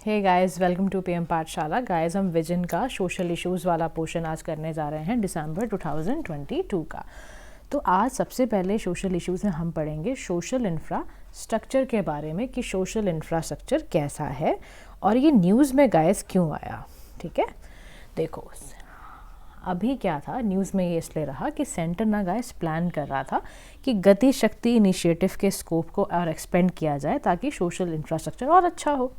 Hey guys, welcome to PM Pathshala. Guys, हम vision का social issues वाला पोर्शन आज करने जा रहे हैं दिसंबर 2022 का। तो आज सबसे पहले सोशल इश्यूज़ में हम पढ़ेंगे सोशल इंफ्रास्ट्रक्चर के बारे में कि सोशल इंफ्रास्ट्रक्चर कैसा है और ये न्यूज़ में गाइस क्यों आया। ठीक है, देखो अभी क्या था न्यूज़ में, ये इसलिए रहा कि सेंटर ना गाइस प्लान कर रहा था कि गति शक्ति इनिशिएटिव के स्कोप को और एक्सपेंड किया जाए ताकि सोशल इंफ्रास्ट्रक्चर और अच्छा हो।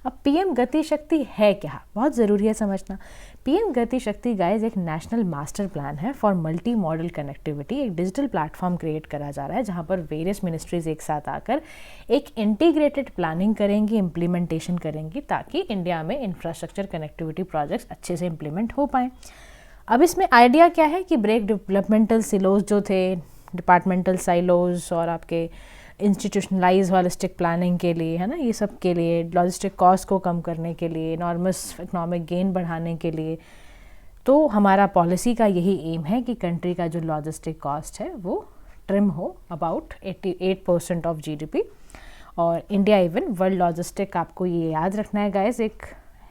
अब पीएम गति शक्ति है क्या, बहुत ज़रूरी है समझना। पीएम गति शक्ति गाइस एक नेशनल मास्टर प्लान है फॉर मल्टी मॉडल कनेक्टिविटी। एक डिजिटल प्लेटफॉर्म क्रिएट करा जा रहा है जहाँ पर वेरियस मिनिस्ट्रीज एक साथ आकर एक इंटीग्रेटेड प्लानिंग करेंगी, इम्प्लीमेंटेशन करेंगी ताकि इंडिया में इंफ्रास्ट्रक्चर कनेक्टिविटी प्रोजेक्ट्स अच्छे से इम्प्लीमेंट हो पाएँ। अब इसमें आइडिया क्या है कि ब्रेक डेवलपमेंटल सिलोज जो थे, डिपार्टमेंटल साइलोज और आपके इंस्टीट्यूशनलाइज हॉलिस्टिक प्लानिंग के लिए, है ना, ये सब के लिए, लॉजिस्टिक कॉस्ट को कम करने के लिए, नॉर्मस इकोनॉमिक गेन बढ़ाने के लिए। तो हमारा पॉलिसी का यही एम है कि कंट्री का जो लॉजिस्टिक कॉस्ट है वो ट्रिम हो अबाउट 88% ऑफ जीडीपी। और इंडिया इवन वर्ल्ड लॉजिस्टिक, आपको ये याद रखना है गाइस, एक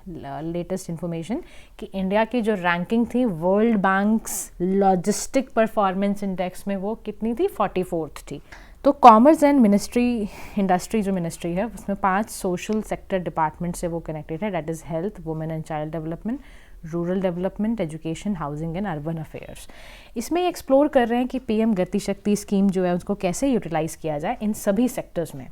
लेटेस्ट इन्फॉर्मेशन कि इंडिया की जो रैंकिंग थी world banks logistic performance index में वो कितनी थी, 44th थी। तो कॉमर्स एंड इंडस्ट्री जो मिनिस्ट्री है उसमें 5 सोशल सेक्टर डिपार्टमेंट से वो कनेक्टेड है, that is health, women and Child development, rural development, education, housing and urban affairs. इसमें एक्सप्लोर कर रहे हैं कि पीएम गति शक्ति स्कीम जो है उसको कैसे यूटिलाइज़ किया जाए इन सभी सेक्टर्स में।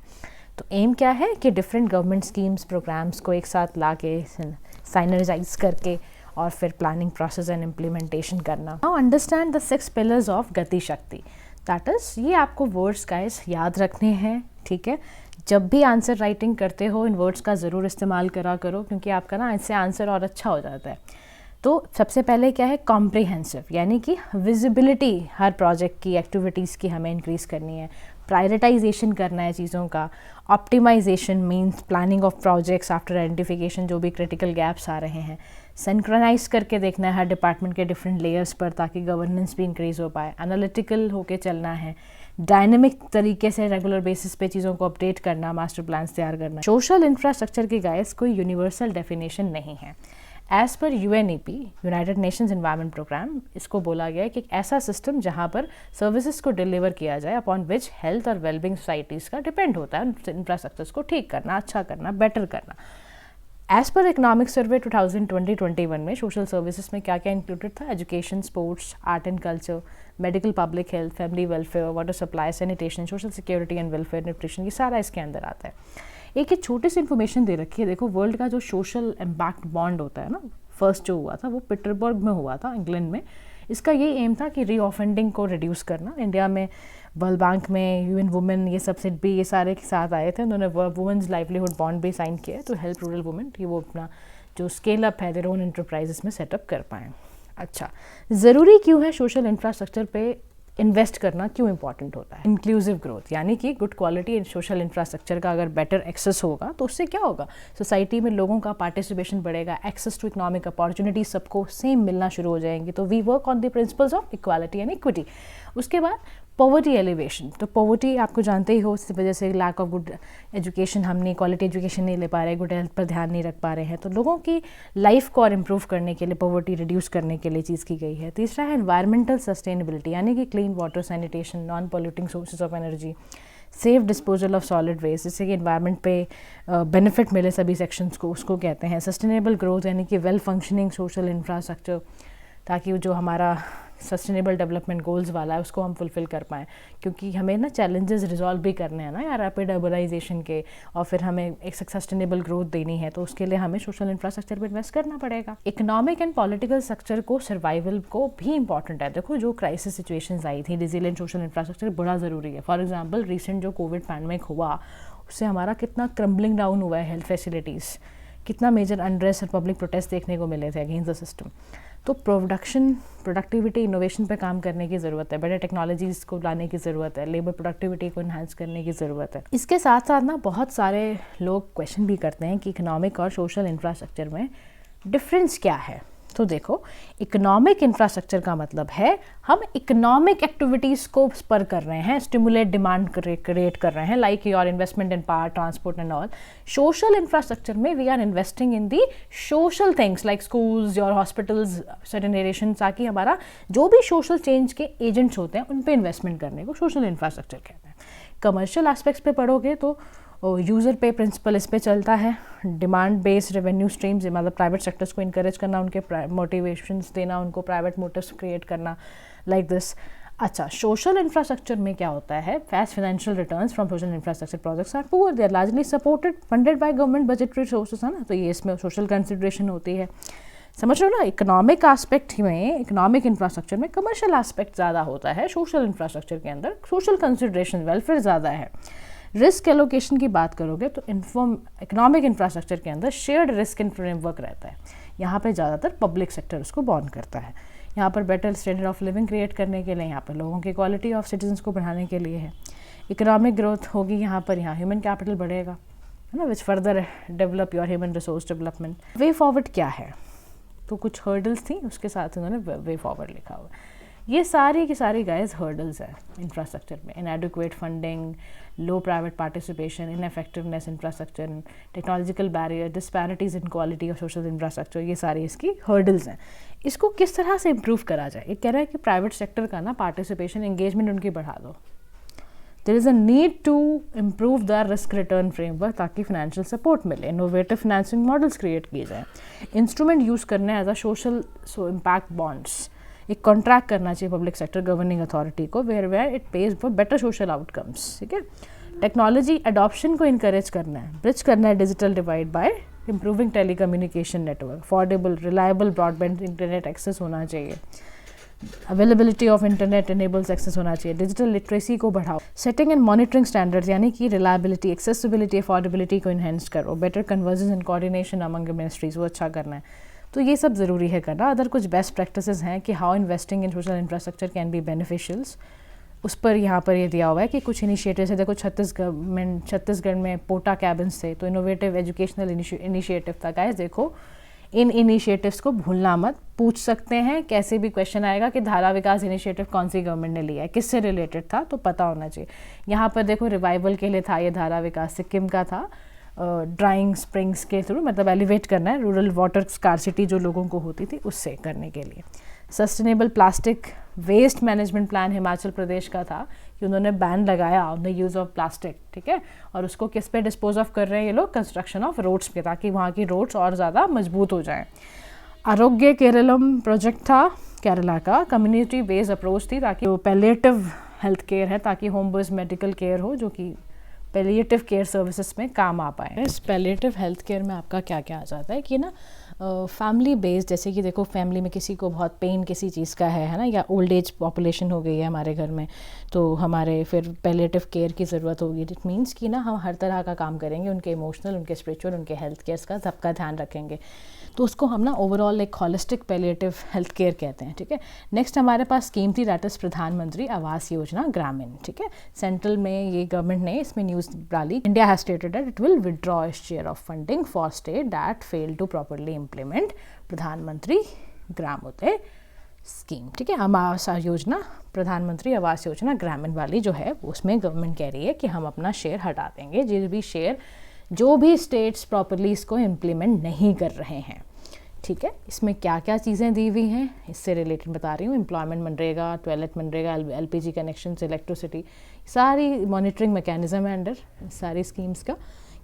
तो एम क्या है कि डिफरेंट गवर्नमेंट स्कीम्स, प्रोग्राम्स को एक साथ ला के साइनराइज करके और फिर प्लानिंग प्रोसेस एंड इम्प्लीमेंटेशन करना। Now understand the 6 pillars of गति शक्ति। दैट इज़, ये आपको वर्ड्स गाइस याद रखने हैं। ठीक है, जब भी आंसर राइटिंग करते हो इन वर्ड्स का ज़रूर इस्तेमाल करा करो क्योंकि आपका ना इससे आंसर और अच्छा हो जाता है। तो सबसे पहले क्या है, कॉम्प्रिहेंसिव, यानी कि विजिबिलिटी हर प्रोजेक्ट की, एक्टिविटीज़ की हमें इंक्रीज़ करनी है। प्रायोरिटाइजेशन करना है चीज़ों का। Optimization means planning of projects after identification, जो भी क्रिटिकल गैप्स आ रहे हैं। सिंक्रोनाइज करके देखना है हर डिपार्टमेंट के डिफरेंट लेयर्स पर ताकि गवर्नेंस भी इंक्रीज़ हो पाए। एनालिटिकल होके चलना है। डायनेमिक तरीके से रेगुलर बेसिस पे चीज़ों को अपडेट करना, मास्टर प्लान्स तैयार करना। सोशल इंफ्रास्ट्रक्चर की गाइस कोई यूनिवर्सल डेफिनेशन नहीं है। As per UNEP, United Nations Environment Programme, इसको बोला गया है कि एक ऐसा सिस्टम जहाँ पर सर्विसेज को डिलीवर किया जाए अपॉन विच हेल्थ और वेलबींग सोसाइटीज़ का डिपेंड होता है, इंफ्रास्ट्रक्चर्स को ठीक करना, अच्छा करना, बेटर करना। एज़ पर इकोनॉमिक सर्वे 2020-21 में सोशल सर्विसेज में क्या क्या इंक्लूडेड था, education, sports, art and culture, medical, public health, family welfare, water supply, sanitation, social security and welfare, nutrition, ये सारा इसके अंदर आता है। एक छोटी सी इन्फॉर्मेशन दे रखी है, देखो वर्ल्ड का जो सोशल इम्पैक्ट बॉन्ड होता है ना, फर्स्ट जो हुआ था वो पीटरबर्ग में हुआ था, इंग्लैंड में। इसका ये एम था कि रीऑफेंडिंग को रिड्यूस करना। इंडिया में वर्ल्ड बैंक में UN वुमेन, ये सबसे भी ये सारे के साथ आए थे, उन्होंने वुमेन्स लाइवलीहुड बॉन्ड भी साइन किया तो हेल्प रूरल वुमेन कि वो अपना जो स्केल अप है देयर ओन एंटरप्राइजेस में सेटअप कर पाएँ। अच्छा, ज़रूरी क्यों है सोशल इंफ्रास्ट्रक्चर पे इन्वेस्ट करना, क्यों इंपॉर्टेंट होता है? इंक्लूसिव ग्रोथ, यानी कि गुड क्वालिटी सोशल इंफ्रास्ट्रक्चर का अगर बेटर एक्सेस होगा तो उससे क्या होगा, सोसाइटी में लोगों का पार्टिसिपेशन बढ़ेगा, एक्सेस टू इकोनॉमिक अपॉर्चुनिटी सबको सेम मिलना शुरू हो जाएंगी। तो we work on the principles of equality and equity. उसके बाद पॉवर्टी एलिवेशन, तो पॉवर्टी आपको जानते ही हो, इस वजह से लैक ऑफ गुड एजुकेशन, हमने क्वालिटी एजुकेशन नहीं ले पा रहे, गुड हेल्थ पर ध्यान नहीं रख पा रहे हैं, तो लोगों की लाइफ को और इम्प्रूव करने के लिए पॉवर्टी रिड्यूस करने के लिए चीज़ की गई है। तीसरा है एनवायरमेंटल सस्टेनेबिलिटी, यानी कि clean water, sanitation, non polluting sources of energy, safe disposal of solid waste, जिससे कि एनवायरनमेंट पे बेनिफिट मिले सभी सेक्शंस को, उसको कहते हैं। सस्टेनेबल ग्रोथ, यानी कि वेल फंक्शनिंग सोशल इंफ्रास्ट्रक्चर, ताकि जो हमारा सस्टेनेबल डेवलपमेंट गोल्स वाला है उसको हम फुलफ़िल कर पाएँ, क्योंकि हमें ना चैलेंजेस रिजॉल्व भी करने हैं ना यार, रैपिड अर्बनाइजेशन के, और फिर हमें एक सस्टेनेबल ग्रोथ देनी है, तो उसके लिए हमें सोशल इंफ्रास्ट्रक्चर पे इन्वेस्ट करना पड़ेगा। इकोनॉमिक एंड पॉलिटिकल स्ट्रक्चर को सर्वाइवल को भी इंपॉर्टेंट है। देखो जो क्राइसिस सिचुएशंस आई थी, रिजिलिएंट सोशल इंफ्रास्ट्रक्चर बड़ा ज़रूरी है। फॉर एग्जाम्पल रिसेंट जो कोविड पैंडमिक हुआ उससे हमारा कितना क्रम्बलिंग डाउन हुआ है हेल्थ फैसिलिटीज़, कितना मेजर अनरेस्ट और पब्लिक प्रोटेस्ट देखने को मिले थे अगेंस्ट द सिस्टम। तो प्रोडक्टिविटी, इनोवेशन पे काम करने की ज़रूरत है, बेटर टेक्नोलॉजीज़ को लाने की ज़रूरत है, लेबर प्रोडक्टिविटी को इन्हांस करने की ज़रूरत है। इसके साथ साथ ना बहुत सारे लोग क्वेश्चन भी करते हैं कि इकोनॉमिक और सोशल इंफ्रास्ट्रक्चर में डिफरेंस क्या है। तो देखो, इकोनॉमिक इंफ्रास्ट्रक्चर का मतलब है हम इकोनॉमिक एक्टिविटीज़ को स्पर कर रहे हैं, स्टिमुलेट डिमांड क्रिएट कर रहे हैं, like your investment in power, transport and all. Social infrastructure में we are investing in the social things like schools, your hospitals, certain aeration, ताकि हमारा जो भी सोशल चेंज के एजेंट्स होते हैं उन पे इन्वेस्टमेंट करने को सोशल इंफ्रास्ट्रक्चर कहते हैं. कमर्शियल एस्पेक्ट्स पे पढ़ोगे तो यूज़र पे प्रिंसिपल इस पे चलता है, डिमांड बेस्ड रेवेन्यू स्ट्रीम्स, मतलब प्राइवेट सेक्टर्स को इनकरेज करना, उनके मोटिवेशंस देना, उनको प्राइवेट मोटिव्स क्रिएट करना, लाइक दिस. अच्छा, सोशल इंफ्रास्ट्रक्चर में क्या होता है, fast financial returns from social infrastructure projects are poor, they are largely supported funded by government budgetary resources, है ना. तो ये इसमें सोशल कंसिडरेशन होती है, समझ रहे हो ना. इकोनॉमिक एस्पेक्ट में, इकोनॉमिक इंफ्रास्ट्रक्चर में कमर्शियल एस्पेक्ट ज़्यादा होता है, सोशल इंफ्रास्ट्रक्चर के अंदर सोशल कंसिडरेशन, वेलफेयर ज़्यादा है. रिस्क एलोकेशन की बात करोगे तो इकोनॉमिक इंफ्रास्ट्रक्चर के अंदर शेयर्ड रिस्क इन फ्रेमवर्क रहता है. यहाँ पे ज़्यादातर पब्लिक सेक्टर उसको बॉर्न करता है. यहाँ पर better standard of living create करने के लिए, यहाँ पर लोगों की क्वालिटी ऑफ सिटीजन्स को बढ़ाने के लिए है. इकोनॉमिक ग्रोथ होगी यहाँ पर, यहाँ ह्यूमन कैपिटल बढ़ेगा, है ना, which further develop your human resource development. Way forward क्या है, तो कुछ हर्डल्स थी, उसके साथ उन्होंने वे फॉरवर्ड लिखा हुआ. ये सारी की सारी गाइस हर्डल्स है इंफ्रास्ट्रक्चर में. Inadequate funding, low private participation, ineffectiveness infrastructure, technological barrier, disparities in quality of social infrastructure, ये सारी इसकी हर्डल्स हैं. इसको किस तरह से इम्प्रूव करा जाए, ये कह रहा है कि प्राइवेट सेक्टर का ना पार्टिसिपेशन, एंगेजमेंट उनकी बढ़ा दो. There is a need to improve the risk return framework, ताकि फाइनेंशियल सपोर्ट मिले, इनोवेटिव फाइनेंसिंग मॉडल्स क्रिएट किए जाए, इंस्ट्रूमेंट यूज़ करने as a social impact bonds. एक कॉन्ट्रैक्ट करना चाहिए पब्लिक सेक्टर गवर्निंग अथॉरिटी को, where it pays for better social outcomes. ठीक है. टेक्नोलॉजी अडॉप्शन को इनकरेज करना है, ब्रिज करना है digital divide by improving telecommunication network, affordable reliable broadband internet access होना चाहिए, availability of internet enables access होना चाहिए, डिजिटल लिटरेसी को बढ़ाओ, सेटिंग एंड मॉनिटरिंग स्टैंडर्ड्स, यानी कि रिलायबिलिटी, एक्सेसिबिलिटी, अफोर्डेबिलिटी को इन्हेंस करो, better convergence and coordination among ministries, वो अच्छा करना है. तो ये सब ज़रूरी है करना. अदर कुछ बेस्ट प्रैक्टिसेस हैं कि how investing in social infrastructure can be beneficials, उस पर यहाँ पर ये दिया हुआ है कि कुछ इनिशिएटिव्स है. देखो, छत्तीसगढ़ में पोटा कैबिन्स थे, तो इनोवेटिव एजुकेशनल इनिशिएटिव था. गाइस देखो, इन इनिशिएटिव्स को भूलना मत. पूछ सकते हैं, कैसे भी क्वेश्चन आएगा कि धारा विकास इनिशिएटिव कौन सी गवर्नमेंट ने लिया है, किससे रिलेटेड था, तो पता होना चाहिए. यहाँ पर देखो, रिवाइवल के लिए था ये धारा विकास, सिक्किम का था, ड्राइंग स्प्रिंग्स के थ्रू, मतलब एलिवेट करना है रूरल वाटर स्कार्सिटी जो लोगों को होती थी, उससे करने के लिए. Sustainable plastic waste management plan Himachal Pradesh का था कि उन्होंने बैन लगाया on the use of plastic. ठीक है. और उसको किस पे डिस्पोज ऑफ कर रहे हैं ये लोग, कंस्ट्रक्शन ऑफ रोड्स पे, ताकि वहाँ की रोड्स और ज़्यादा मजबूत हो जाएं. आरोग्य केरलम प्रोजेक्ट था केरला का, कम्युनिटी बेस्ड अप्रोच थी, ताकि वो पैलिएटिव हेल्थ केयर है, ताकि होम बेस्ड मेडिकल केयर हो, जो कि पैलिएटिव केयर सर्विसेज में काम आ पाए. इस पैलिएटिव हेल्थ केयर में आपका क्या क्या आ जाता है कि ना, फैमिली बेस्ड, जैसे कि देखो, फैमिली में किसी को बहुत पेन किसी चीज़ का है ना, या ओल्ड एज पॉपुलेशन हो गई है हमारे घर में, तो हमारे फिर पैलिएटिव केयर की ज़रूरत होगी. इट मीन्स कि ना हम हर तरह का काम करेंगे, उनके इमोशनल, उनके स्पिरिचुअल, उनके हेल्थ केयर का सबका ध्यान रखेंगे. तो उसको हम ना ओवरऑल एक हॉलिस्टिक पैलिएटिव हेल्थ केयर कहते हैं. ठीक है. नेक्स्ट हमारे पास स्कीम थी, दैट इज़ प्रधानमंत्री आवास योजना ग्रामीण. ठीक है. सेंट्रल में ये गवर्नमेंट ने इसमें न्यूज़ डाली, India has stated that it will withdraw its share of funding for state that fail to properly implement Pradhan Mantri Gramodaya scheme. ठीक है. आवास योजना, प्रधानमंत्री आवास योजना ग्रामीण वाली जो है, उसमें गवर्नमेंट कह रही है कि हम अपना शेयर हटा देंगे, जो भी स्टेट्स प्रॉपरली इसको इम्प्लीमेंट नहीं कर रहे हैं. ठीक है. इसमें क्या क्या चीज़ें दी हुई हैं, इससे रिलेटेड बता रही हूँ. Employment MNREGA, toilet MNREGA, LPG connection, electricity, सारी मॉनिटरिंग मैकेनिज्म है अंडर सारी स्कीम्स का.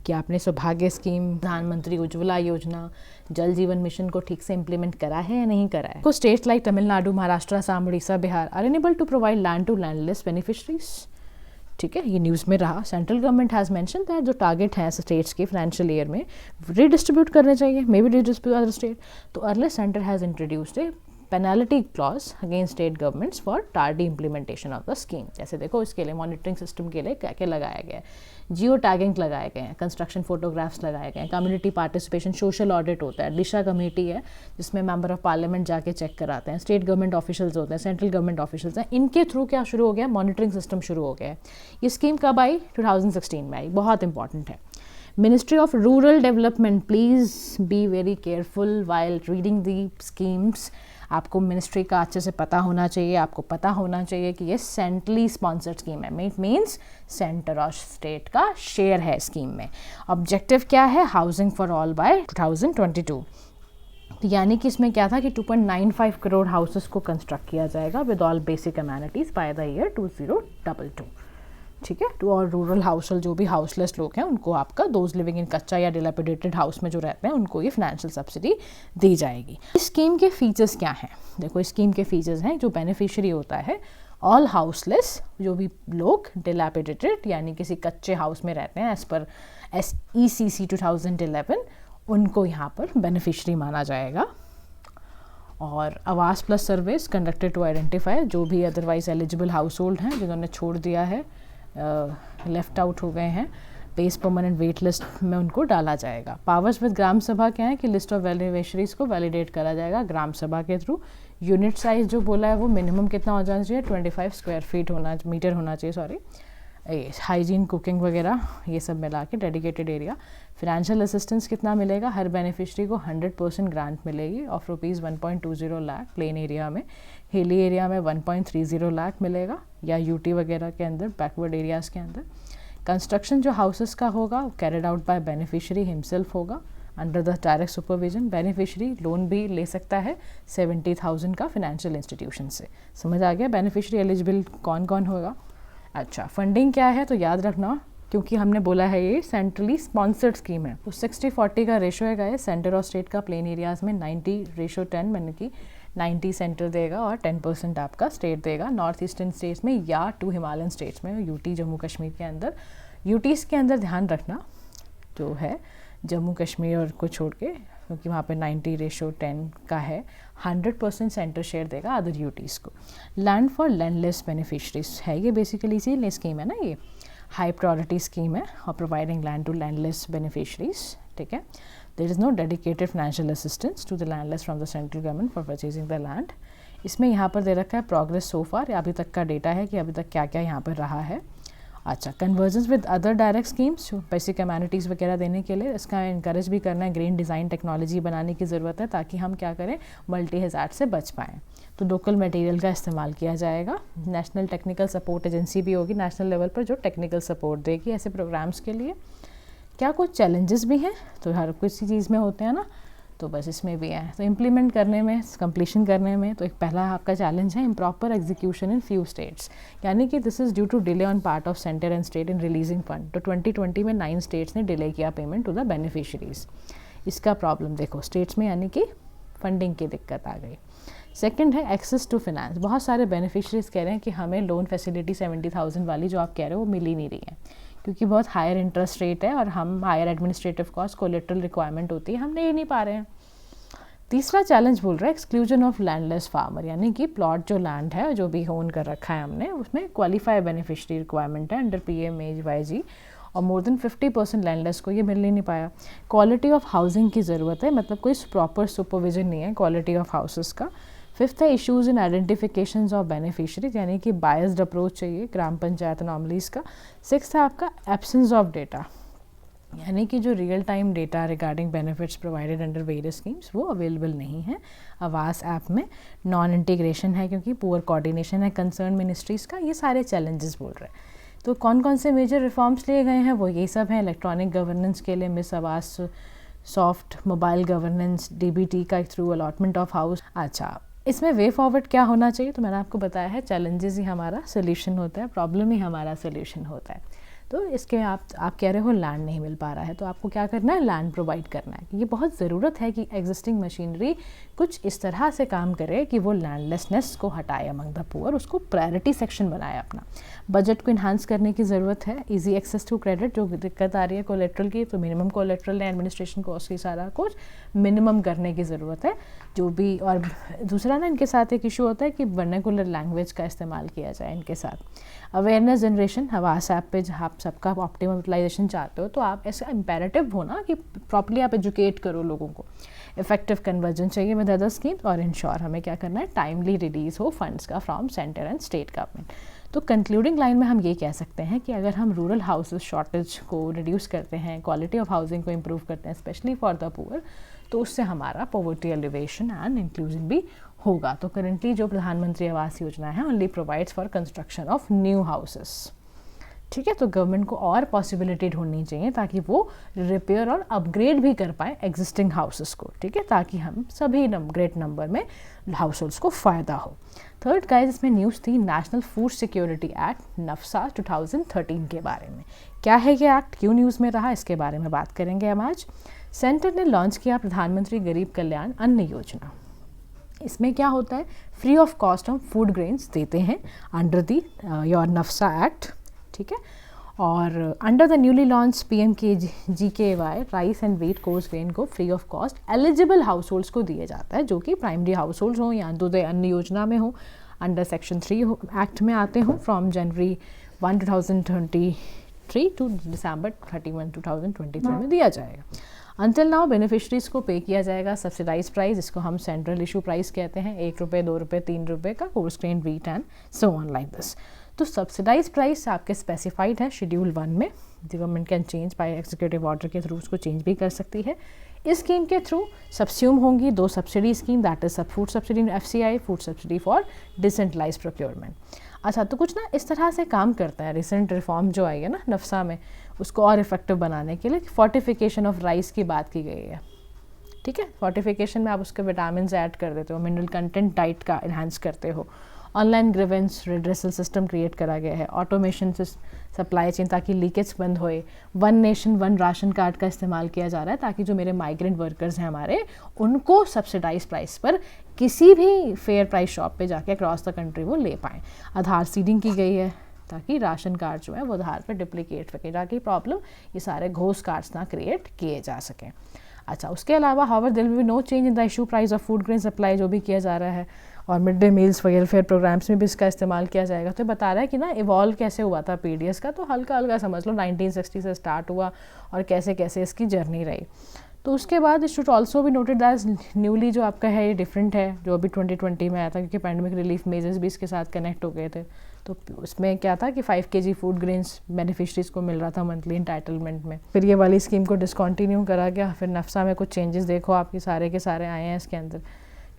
कि आपने सौभाग्य स्कीम, प्रधानमंत्री उज्ज्वला योजना, जल जीवन मिशन को ठीक से इम्प्लीमेंट करा है या नहीं करा है. को states like Tamil Nadu, Maharashtra, Assam, Orissa, Bihar are unable to provide land to landless beneficiaries. ठीक है. ये न्यूज़ में रहा. Central government has mention that जो टारगेट है स्टेट्स के फाइनेंशियल ईयर में रीडिस्ट्रीब्यूट करने चाहिए, may be redistribute other state. तो early centre has introduced a penalty clause against state governments for tardy implementation of the scheme. जैसे देखो, इसके लिए मॉनिटरिंग सिस्टम के लिए क्या क्या लगाया गया है, जियो टैगिंग लगाए गए हैं, कंस्ट्रक्शन फोटोग्राफ्स लगाए गए हैं, कम्युनिटी पार्टिसिपेशन, सोशल ऑडिट होता है, दिशा कमेटी है जिसमें मेंबर ऑफ पार्लियामेंट जाके चेक कराते हैं, स्टेट गवर्नमेंट ऑफिशियल्स होते हैं, सेंट्रल गवर्नमेंट ऑफिशियल्स हैं, इनके थ्रू क्या शुरू हो गया, मॉनिटरिंग सिस्टम शुरू हो गया है. ये स्कीम कब आई, 2016 में आई, बहुत इंपॉर्टेंट है. Ministry of rural development, please be very careful while reading the schemes. आपको मिनिस्ट्री का अच्छे से पता होना चाहिए, आपको पता होना चाहिए कि ये सेंट्रली स्पॉन्सर्ड स्कीम है, इट मीन्स सेंटर और स्टेट का शेयर है स्कीम में। ऑब्जेक्टिव क्या है, हाउसिंग फॉर ऑल बाय 2022। यानी कि इसमें क्या था कि 2.95 करोड़ हाउसेस को कंस्ट्रक्ट किया जाएगा with all basic amenities by the year 2022। ठीक है, टू और रूरल हाउस होल्ड, जो भी हाउसलेस लोग हैं उनको आपका दोज लिविंग इन कच्चा या डिलापिडेटेड हाउस में जो रहते हैं उनको ये फाइनेंशियल सब्सिडी दी जाएगी। इस स्कीम के फीचर्स क्या हैं, देखो इस स्कीम के फीचर्स हैं, जो बेनिफिशियरी होता है ऑल हाउसलेस, जो भी लोग डिलापिडेटेड यानी किसी कच्चे हाउस में रहते हैं एज पर SECC 2011, उनको यहाँ पर बेनिफिशियरी माना जाएगा। और Awaas plus service conducted to identify जो भी अदरवाइज एलिजिबल हाउस होल्ड हैं जिन्होंने छोड़ दिया है, लेफ्ट आउट हो गए हैं, बेस परमानेंट वेट लिस्ट में उनको डाला जाएगा। पावर्स विद ग्राम सभा क्या है कि लिस्ट ऑफ बेनिफिशरीज को वैलिडेट करा जाएगा ग्राम सभा के थ्रू। यूनिट साइज जो बोला है वो मिनिमम कितना हो जाना चाहिए, 25 स्क्वायर फीट मीटर होना चाहिए, सॉरी। हाइजीन, कुकिंग वगैरह ये सब मिला के डेडिकेटेड एरिया। फिनेंशियल असिस्टेंस कितना मिलेगा, हर बेनिफिशरी को 100% ग्रांट मिलेगी ऑफ ₹1.20 लाख प्लेन एरिया में, हिली एरिया में 1.30 लाख मिलेगा, या यूटी वगैरह के अंदर बैकवर्ड एरियाज़ के अंदर। कंस्ट्रक्शन जो हाउसेस का होगा carried out by beneficiary himself होगा under the direct supervision. Beneficiary loan भी ले सकता है 70,000 का फाइनेंशियल इंस्टीट्यूशन से। समझ आ गया बेनिफिशरी एलिजिबल कौन कौन होगा। अच्छा, फंडिंग क्या है तो याद रखना, क्योंकि हमने बोला है ये सेंट्रली स्पॉन्सर्ड स्कीम है, तो 60-40 का रेशो है गाइस, सेंटर और स्टेट का। प्लेन एरियाज़ में 90:10 मैंने की 90 सेंटर देगा और 10% आपका स्टेट देगा। नॉर्थ ईस्टर्न स्टेट्स में या 2 हिमालयन स्टेट्स में, यूटी जम्मू कश्मीर के अंदर। यूटीज़ के अंदर ध्यान रखना जो है जम्मू कश्मीर और को छोड़ के, क्योंकि वहाँ पे 90:10 का है, 100% सेंटर शेयर देगा अदर यूटीज़ को। लैंड फॉर लैंडलेस बेनिफिशरीज है ये, बेसिकली इसीलिए स्कीम है ना ये, हाई प्रायोरिटी स्कीम है और providing land to landless beneficiaries. ठीक है, there is no dedicated financial assistance to the landless from the central government for purchasing the land. इसमें यहाँ पर दे रखा है प्रोग्रेस सो फार, अभी तक का डेटा है कि अभी तक क्या क्या यहाँ पर रहा है। अच्छा, convergence with other direct schemes, जो बेसिक अम्यूनिटीज़ वगैरह देने के लिए, इसका इनकरेज भी करना है। ग्रीन डिज़ाइन टेक्नोलॉजी बनाने की ज़रूरत है ताकि हम क्या करें, मल्टी हैज़ार्ड से बच पाएँ। तो लोकल मटेरियल का इस्तेमाल किया जाएगा। नेशनल टेक्निकल सपोर्ट एजेंसी भी होगी नेशनल लेवल पर जो टेक्निकल सपोर्ट देगी ऐसे प्रोग्राम्स के लिए। क्या कुछ चैलेंजेस भी हैं, तो हर किसी चीज़ में होते हैं ना, तो बस इसमें भी है। तो इम्प्लीमेंट करने में, कंप्लीशन करने में, तो एक पहला आपका चैलेंज है improper execution in few states, यानी कि this is due to delay on part of centre and state in releasing fund. तो 2020 में 9 स्टेट्स ने डिले किया पेमेंट टू द बेनिफिशरीज। इसका प्रॉब्लम देखो स्टेट्स में, यानी कि फंडिंग की दिक्कत आ गई। सेकंड है एक्सेस टू फिनेंस। बहुत सारे बेनिफिशरीज कह रहे हैं कि हमें लोन फैसिलिटी 70,000 वाली जो आप कह रहे हो वो मिल ही नहीं रही है, क्योंकि बहुत हायर इंटरेस्ट रेट है और हम higher administrative cost, collateral requirement होती है, हम ले नहीं पा रहे हैं। तीसरा चैलेंज बोल रहा है एक्सक्लूजन ऑफ लैंडलेस फार्मर, यानी कि प्लॉट जो लैंड है जो भी ओन कर रखा है हमने, उसमें क्वालिफाई बेनिफिशरी रिक्वायरमेंट है अंडर PMAYG, और मोर देन 50% लैंडलेस को ये मिल ही नहीं पाया। क्वालिटी ऑफ हाउसिंग की ज़रूरत है, मतलब कोई प्रॉपर सुपरविजन नहीं है क्वालिटी ऑफ हाउसेस का। फिफ्थ है issues in identification of beneficiaries, यानी कि बायस्ड अप्रोच चाहिए ग्राम पंचायत अनॉमलीज का। सिक्स्थ है आपका एब्सेंस ऑफ डेटा, यानी कि जो real time data regarding benefits provided under various schemes वो अवेलेबल नहीं है आवास ऐप में। नॉन इंटीग्रेशन है क्योंकि पुअर कोऑर्डिनेशन है कंसर्न मिनिस्ट्रीज़ का। ये सारे चैलेंजेस बोल रहे हैं। तो कौन कौन से मेजर रिफॉर्म्स लिए गए हैं वो ये सब हैं। इलेक्ट्रॉनिक गवर्नेंस के लिए मिस आवास सॉफ्ट मोबाइल गवर्नेंस, DBT का थ्रू अलॉटमेंट ऑफ हाउस। अच्छा, इसमें वे फॉरवर्ड क्या होना चाहिए, तो मैंने आपको बताया है चैलेंजेस ही हमारा सोल्यूशन होता है, प्रॉब्लम ही हमारा सोल्यूशन होता है। तो इसके आप कह रहे हो लैंड नहीं मिल पा रहा है, तो आपको क्या करना है, लैंड प्रोवाइड करना है। ये बहुत ज़रूरत है कि एग्जिस्टिंग मशीनरी कुछ इस तरह से काम करे कि वो लैंडलेसनेस को हटाए अमंग द पुअर, उसको प्रायोरिटी सेक्शन बनाए अपना। बजट को इन्हांस करने की ज़रूरत है। इजी एक्सेस टू क्रेडिट, जो दिक्कत आ रही है कोलेट्रल की, तो मिनिमम कोलेट्रल है, एडमिनिस्ट्रेशन कॉस्ट की सारा कुछ मिनिमम करने की ज़रूरत है जो भी। और दूसरा ना, इनके साथ एक इशू होता है कि वर्नाकुलर लैंग्वेज का इस्तेमाल किया जाए इनके साथ। अवेयरनेस जनरेशन, आवास ऐप पे जहाँ आप सबका ऑप्टिमम यूटिलाइजेशन चाहते हो, तो आप ऐसा इम्पेरेटिव हो ना कि प्रॉपर्ली आप एजुकेट करो लोगों को। इफेक्टिव कन्वर्जन चाहिए विद अदर स्कीम्स, और इंश्योर हमें क्या करना है, टाइमली रिलीज हो फंड्स का from centre and state government. तो कंक्लूडिंग लाइन में हम ये कह सकते हैं कि अगर हम रूरल हाउसेस शॉर्टेज को रिड्यूस करते हैं, क्वालिटी ऑफ हाउसिंग को इम्प्रूव करते हैं स्पेशली फॉर द पुअर, तो उससे हमारा पॉवर्टी एलिवेशन एंड इंक्लूजन भी होगा। तो करेंटली जो प्रधानमंत्री आवास योजना है only provides for construction of new houses, ठीक है। तो गवर्नमेंट को और पॉसिबिलिटी ढूंढनी चाहिए ताकि वो रिपेयर और अपग्रेड भी कर पाए एग्जिस्टिंग हाउसेस को, ठीक है, ताकि हम सभी ग्रेट नंबर में हाउस होल्ड्स को फ़ायदा हो। थर्ड गाइस इसमें न्यूज़ थी नेशनल फूड सिक्योरिटी एक्ट नफसा 2013 के बारे में। क्या है ये एक्ट, क्यों न्यूज़ में रहा, इसके बारे में बात करेंगे हम आज। सेंटर ने लॉन्च किया प्रधानमंत्री गरीब कल्याण अन्न योजना। इसमें क्या होता है, फ्री ऑफ कॉस्ट हम फूड ग्रेन्स देते हैं under the your NFSA act, ठीक है। और under the newly launch PMKGKY rice and wheat coarse grain को free of cost eligible households को दिया जाता है, जो कि प्राइमरी हाउस होल्ड्स हों या अंत्योदय अन्न योजना में हो, अंडर सेक्शन 3 एक्ट में आते हों, फ्रॉम जनवरी 1 2023 टू दिसंबर 31 2023 में दिया जाएगा। अंटिल नाउ बेनिफिशरीज को पे किया जाएगा सब्सिडाइज प्राइस, इसको हम सेंट्रल इशू प्राइस कहते हैं, 1 रुपये 2 रुपये 3 रुपये का coarse grain wheat and so on like this. तो सब्सिडाइज प्राइस आपके स्पेसिफाइड है शेड्यूल 1 में, government can change bye executive order के थ्रू उसको चेंज भी कर सकती है। इस स्कीम के थ्रू सब्स्यूम होंगी 2 सब्सिडी स्कीम, दैट इज सब food subsidy FCI, food subsidy for decentralize procurement. अच्छा, तो कुछ ना इस तरह से काम करता है रिसेंट रिफॉर्म जो आई है ना नफसा में, उसको और इफेक्टिव बनाने के लिए फोर्टिफिकेशन ऑफ राइस की बात की गई है, ठीक है। फोर्टिफिकेशन में आप उसके विटामिन ऐड कर देते हो, मिनरल कंटेंट डाइट का इन्हांस करते हो, online grievance redressal system create करा गया है, ऑटोमेशन से सप्लाई चेन ताकि लीकेज बंद होए, 1 नेशन 1 राशन कार्ड का इस्तेमाल किया जा रहा है ताकि जो मेरे माइग्रेंट वर्कर्स हैं हमारे, उनको सब्सिडाइज प्राइस पर किसी भी फेयर प्राइस शॉप पे जाके अक्रॉस द कंट्री वो ले पाएँ। आधार सीडिंग की गई है ताकि राशन कार्ड जो है वो आधार पर डुप्लीकेट वगैरह की प्रॉब्लम, ये सारे घोष कार्ड्स ना क्रिएट किए जा सकें। अच्छा, उसके अलावा however there will be no change in the issue price of food grain supply जो भी किया जा रहा है, और mid day meals welfare programmes में भी इसका इस्तेमाल किया जाएगा। तो बता रहा है कि ना इवॉल्व कैसे हुआ था PDS का, तो हल्का हल्का समझ लो 1960 से स्टार्ट हुआ और कैसे कैसे इसकी जर्नी रही। तो उसके बाद इट शुड ऑल्सो भी नोटेड दैट न्यूली जो आपका है ये डिफरेंट है जो अभी 2020 में आया था, क्योंकि पैंडमिक रिलीफ मेजर्स भी इसके साथ कनेक्ट हो गए थे। तो उसमें क्या था कि 5 kg फूड ग्रेन्स बेनिफिशरीज को मिल रहा था मंथली इंटाइटलमेंट में, फिर ये वाली स्कीम को डिसकंटिन्यू करा गया। फिर नफसा में कुछ चेंजेस देखो आपके सारे के सारे आए हैं इसके अंदर,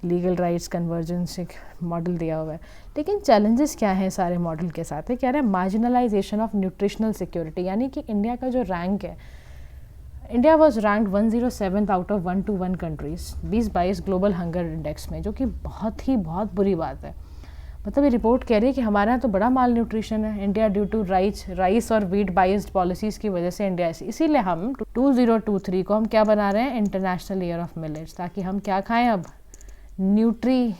लीगल राइट्स कन्वर्जेंस एक मॉडल दिया हुआ है। लेकिन चैलेंजेस क्या हैं सारे मॉडल के साथ है, क्या है मार्जिनलाइजेशन ऑफ न्यूट्रिशनल सिक्योरिटी, यानी कि इंडिया का जो रैंक है, India was ranked 107th out of 121 countries 2022 global hunger index में, जो कि बहुत बुरी बात है। मतलब ये रिपोर्ट कह रही है कि हमारे यहाँ तो बड़ा माल न्यूट्रिशन है इंडिया ड्यू टू राइस और वीट बाइज्ड पॉलिसीज़ की वजह से इंडिया इसीलिए हम 2023 को हम क्या बना रहे हैं, इंटरनेशनल ईयर ऑफ मिलेट्स, ताकि हम क्या खाएं, अब न्यूट्री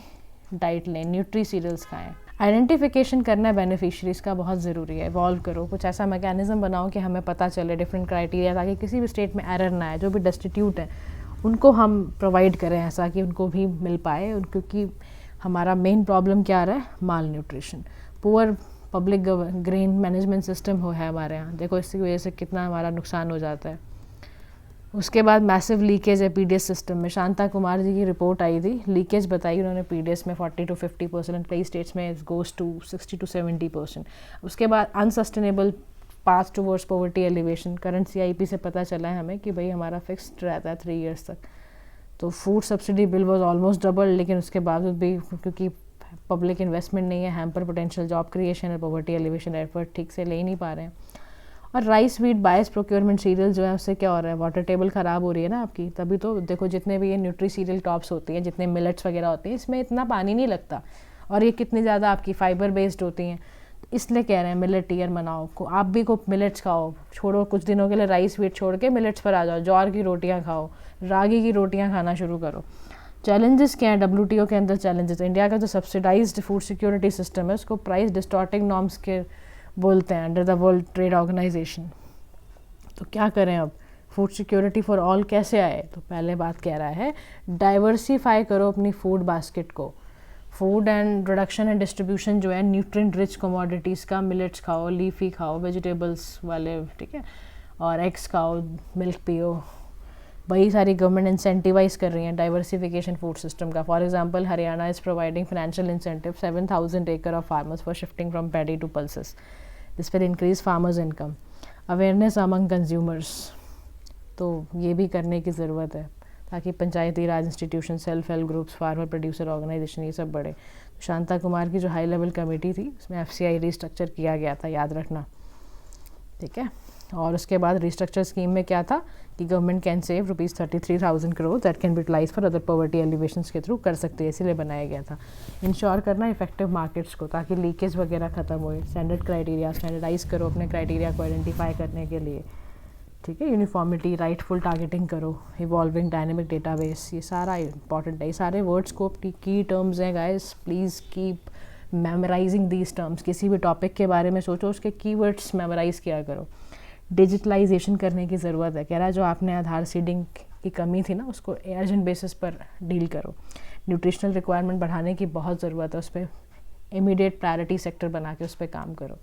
डाइट लें, न्यूट्री सीरियल्स खाएं। आइडेंटिफिकेशन करना बेनिफिशरीज़ का बहुत ज़रूरी है, इवॉल्व करो, कुछ ऐसा मैकेनिज्म बनाओ कि हमें पता चले डिफरेंट क्राइटेरिया, ताकि किसी भी स्टेट में एरर ना आए। जो भी डेस्टिट्यूट है उनको हम प्रोवाइड करें ऐसा कि उनको भी मिल पाए, क्योंकि हमारा मेन प्रॉब्लम क्या आ रहा है, malnutrition. Poor public grain management system हो है हमारे यहाँ, देखो इसकी वजह से कितना हमारा नुकसान हो जाता है। उसके बाद मैसिव लीकेज है PDS सिस्टम में, शांता कुमार जी की रिपोर्ट आई थी, लीकेज बताई उन्होंने PDS में 40 to 50%, कई स्टेट्स में गोज टू 60 to 70%। उसके बाद unsustainable path towards poverty alleviation, current CIP से पता चला है हमें कि भाई हमारा फिक्स्ड रहता है 3 years तक। तो food subsidy bill was almost double, लेकिन उसके बावजूद भी क्योंकि पब्लिक इन्वेस्टमेंट नहीं है, हैम्पर पोटेंशियल जॉब क्रिएशन है, पॉवर्टी एलिवेशन एफर्ट ठीक से ले ही नहीं पा रहे हैं। और राइस वीट बायस प्रोक्योरमेंट सीरियल जो है उससे क्या हो रहा है, वाटर टेबल ख़राब हो रही है ना आपकी। तभी तो देखो जितने भी ये न्यूट्री सीरियल टॉप्स होती हैं, जितने मिलेट्स वगैरह होती हैं, इसमें इतना पानी नहीं लगता और ये कितनी ज़्यादा आपकी फाइबर बेस्ड होती हैं। इसलिए कह रहे हैं मिलेट ईयर मनाओ, को आप भी को मिलेट्स खाओ, छोड़ो कुछ दिनों के लिए राइस वीट छोड़ के मिलेट्स पर आ जाओ, ज्वार की रोटियाँ खाओ, रागी की रोटियाँ खाना शुरू करो। चैलेंजेस क्या हैं WTO के अंदर चैलेंजेस, इंडिया का जो सब्सिडाइज्ड फूड सिक्योरिटी सिस्टम है उसको प्राइस डिस्टॉर्टिंग नॉर्म्स के बोलते हैं under the World Trade Organization. तो क्या करें अब, फूड सिक्योरिटी फॉर ऑल कैसे आए? तो पहले बात कह रहा है डाइवर्सिफाई करो अपनी फूड बास्केट को, food and production and distribution जो है न्यूट्रिएंट रिच कमोडिटीज़ का, मिलेट्स खाओ, लीफी खाओ, वेजिटेबल्स वाले, ठीक है, और एग्स खाओ, मिल्क पियो, वही सारी गवर्नमेंट इंसेंटिवाइज कर रही हैं डाइवर्सिफिकेशन फूड सिस्टम का. For example Haryana is providing financial incentive 7,000 acre of farmers for shifting from paddy to pulses. This will increase farmers income. Awareness among consumers, तो ये भी करने की ज़रूरत है ताकि Panchayati Raj institution, self help groups, farmer producer organisation ये सब बढ़े. शांता कुमार की जो हाई लेवल कमेटी थी उसमें FCI रिस्ट्रक्चर किया गया था, याद रखना, ठीक है. और उसके बाद रिस्ट्रक्चर स्कीम में क्या था कि government can save ₹33,000 crore that can be utilize for other poverty alleviation के थ्रू कर सकते हैं, इसीलिए बनाया गया था. इंश्योर करना इफेक्टिव मार्केट्स को ताकि लीकेज वगैरह ख़त्म हो. स्टैंडर्ड क्राइटेरिया स्टैंडर्डाइज करो अपने क्राइटेरिया को आइडेंटिफाई करने के लिए, ठीक है. यूनिफॉर्मिटी, राइटफुल टारगेटिंग करो, इवॉल्विंग डायनेमिक डेटाबेस, ये सारा इंपॉर्टेंट है. ये सारे वर्ड स्कोप की टर्म्स हैं guys. Please keep memorizing these terms. किसी भी टॉपिक के बारे में सोचो उसके कीवर्ड्स मेमोराइज किया करो. डिजिटलाइजेशन करने की ज़रूरत है. कह रहा है जो आपने आधार सीडिंग की कमी थी ना उसको अर्जेंट बेसिस पर डील करो. न्यूट्रिशनल रिक्वायरमेंट बढ़ाने की बहुत ज़रूरत है, उस पर इमीडिएट प्रायोरिटी सेक्टर बना के उस पर काम करो.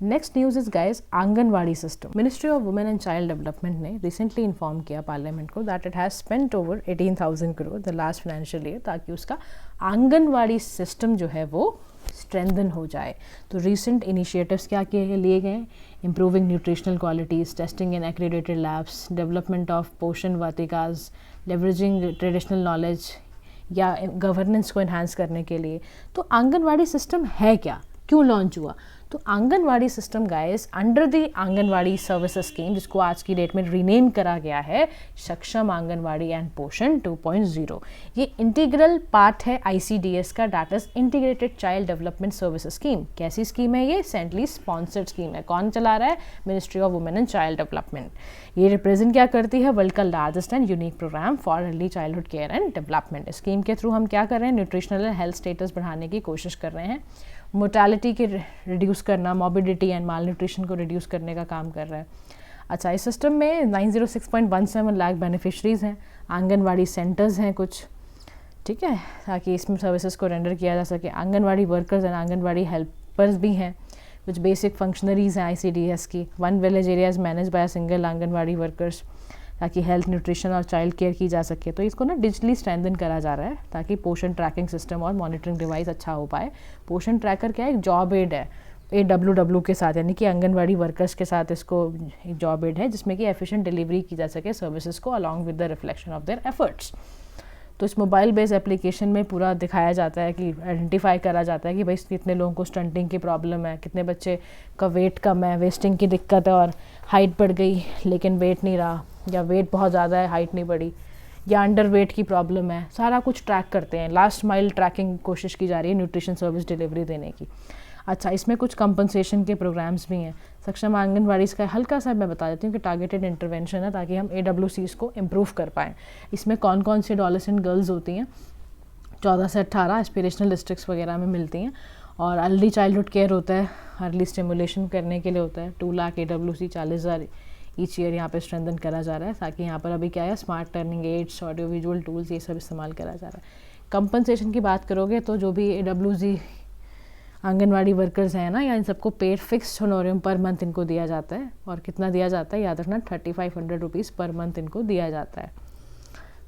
Next news is guys anganwadi system. Ministry of Women and Child development ने रिसेंटली इन्फॉर्म किया पार्लियामेंट को that it has spent over 18,000 crore the last financial year ताकि उसका आंगनवाड़ी सिस्टम जो है वो स्ट्रेंथन हो जाए. तो रिसेंट इनिशिएटिव्स क्या किए लिए गए? Improving nutritional qualities, testing in accredited labs, development of पोषण वाटिकाज, लेवरेजिंग ट्रेडिशनल नॉलेज या गवर्नेंस को इन्हांस करने के लिए. तो आंगनवाड़ी सिस्टम है क्या, क्यों लॉन्च हुआ? तो anganwadi system guys under the anganwadi services scheme, जिसको आज की डेट में रीनेम करा गया है सक्षम आंगनवाड़ी एंड पोषण 2.0. ये इंटीग्रल पार्ट है ICDS का, that is integrated child development services scheme. कैसी स्कीम है ये? सेंट्रली स्पॉन्सर्ड स्कीम है. कौन चला रहा है? Ministry of Women and Child Development. ये रिप्रेजेंट क्या करती है? वर्ल्ड का largest and unique program for early childhood care and development. Scheme के थ्रू हम क्या कर रहे हैं? न्यूट्रिशनल हेल्थ स्टेटस बढ़ाने की कोशिश कर रहे हैं. मोर्टालिटी के रिड्यूस करना, मॉर्बिडिटी एंड माल न्यूट्रिशन को रिड्यूस करने का काम कर रहा है. अच्छा, इस सिस्टम में 906.17 लाख बेनिफिशरीज़ हैं. आंगनवाड़ी सेंटर्स हैं कुछ, ठीक है, ताकि इसमें सर्विसेज को रेंडर किया जा सके. Anganwadi workers and anganwadi helpers भी हैं. कुछ बेसिक फंक्शनरीज हैं ICDS की. 1 village area is manage by single anganwadi workers ताकि हेल्थ, न्यूट्रिशन और चाइल्ड केयर की जा सके. तो इसको ना डिजिटली स्ट्रेंथन करा जा रहा है ताकि पोषण ट्रैकिंग सिस्टम और मॉनिटरिंग डिवाइस अच्छा हो पाए. पोषण ट्रैकर क्या है? एक जॉब एड है AWW के साथ, यानी कि आंगनवाड़ी वर्कर्स के साथ इसको एक जॉब एड है जिसमें कि एफिशिएंट डिलीवरी की जा सके सर्विसेज को along with the reflection of their efforts. तो इस मोबाइल बेस्ड एप्लीकेशन में पूरा दिखाया जाता है कि आइडेंटिफाई करा जाता है कि भाई कितने लोगों को स्टंटिंग की प्रॉब्लम है, कितने बच्चे का वेट कम है, वेस्टिंग की दिक्कत है और हाइट बढ़ गई लेकिन वेट नहीं रहा, या वेट बहुत ज़्यादा है हाइट नहीं बढ़ी, या अंडर वेट की प्रॉब्लम है. सारा कुछ ट्रैक करते हैं. लास्ट माइल ट्रैकिंग कोशिश की जा रही है न्यूट्रिशन सर्विस डिलीवरी देने की. अच्छा, इसमें कुछ कंपनसेशन के प्रोग्राम्स भी हैं. सक्षम आंगनवाड़ी इसका हल्का सा मैं बता देती हूँ कि टारगेटेड इंटरवेंशन है ताकि हम AWCs को इम्प्रूव कर पाएँ. इसमें कौन कौन से एडोलेसेंट गर्ल्स होती हैं? 14 से 18 एस्पिरेशनल डिस्ट्रिक्ट्स वगैरह में मिलती हैं. और अर्ली चाइल्डहुड केयर होता है, अर्ली स्टिमुलेशन करने के लिए होता है. 2 लाख AWC 40,000 ईच ईयर यहाँ पे स्ट्रेंथन करा जा रहा है ताकि यहाँ पर अभी क्या है smart turning aids, audio visual tools, ये सब इस्तेमाल करा जा रहा है. कंपनसेशन की बात करोगे तो जो भी AWC आंगनवाड़ी वर्कर्स हैं ना, या इन सबको paid fixed honorarium per month इनको दिया जाता है. और कितना दिया जाता है? याद रखना, 3,500 रुपीज़ पर मंथ इनको दिया जाता है,